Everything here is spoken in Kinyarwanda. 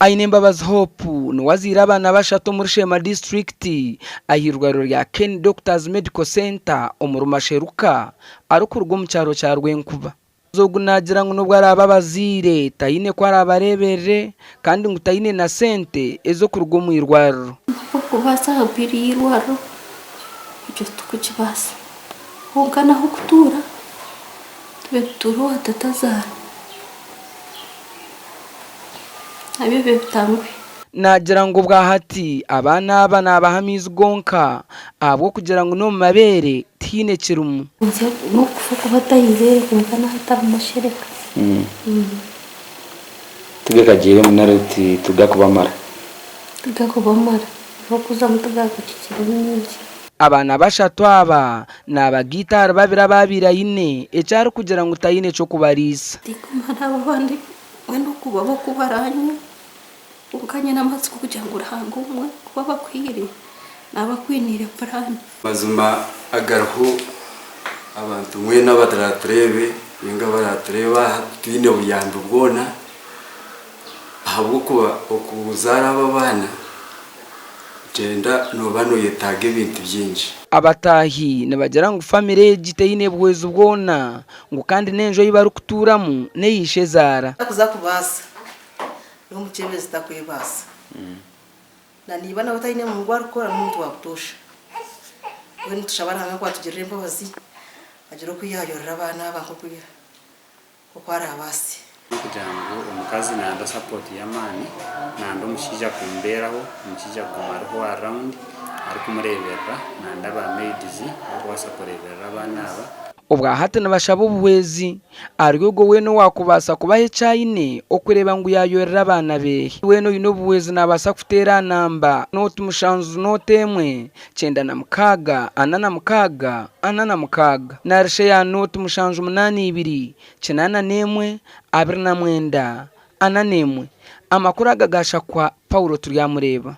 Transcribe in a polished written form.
aine Mbabazi Hope niwazira abana bashatu muri Shema District ahirwariro rya Ken Doctors Medical Center omurumasheruka arukurwa mu cyaro cya Rwenkuba zogu nagira ngo nubwo ari ababazire tayine ko ari abarebere kandi ngo tayine na sente ezo kurwa mu irwariro kubasa habiri irwaro icyo tukukibasa hongana ho kutura tube turo atatazana abibe bitangwe nagira ngo bwahati abana nabahamizwe gonka abo kugira ngo no mabere tine kirumu no kufuka batayibere kunkana hata mashereka tugakagire munarati tugakubamara bakuza mutagakikira nyinshi abana bashatu aba nabagitara babira babira ine ecyari kugira ngo tayine cyo kubarisa ndikumana abandi wendo kuba bakubaranye ukanye n'amatsiko kugira ngo urahanga umwe kuba bakwire nabakwinire parane mazuma agarho abantu mwe n'abadaratrebe inga baratreba twine buyando bwona ahabwo kuba okuzara abana genda no bano yetage ibintu byinshi abatahi nabagera ngo family giteyine bwezi bwona ngo kandi nenjo yibaru kuturamu neyishe zara akuza kubasa no muchebezi takwebasa na niba na batayine mu ngwara ko n'umuntu wakutosha we ntushabara hamwe kwa tugirire Mbabazi agero kuyayorera abana banko kugira ko ari abasi kugira ngo umukazi nanda support y'amani nanda mushija kumberaho mushija kumaraho around ari kumurebera nanda ba maids abo basakorebera abana aba ubwahate nabashabo buwezi aryogo weno wakubasa kubahe cyine okureba ngo yayorera abana be weno yino buwezi nabasa kutera namba noti mushanzu notemwe 96 86 narishe ya noti mushanzu 82 9 29 amakuru agagasha kwa Paulo Turyamureba.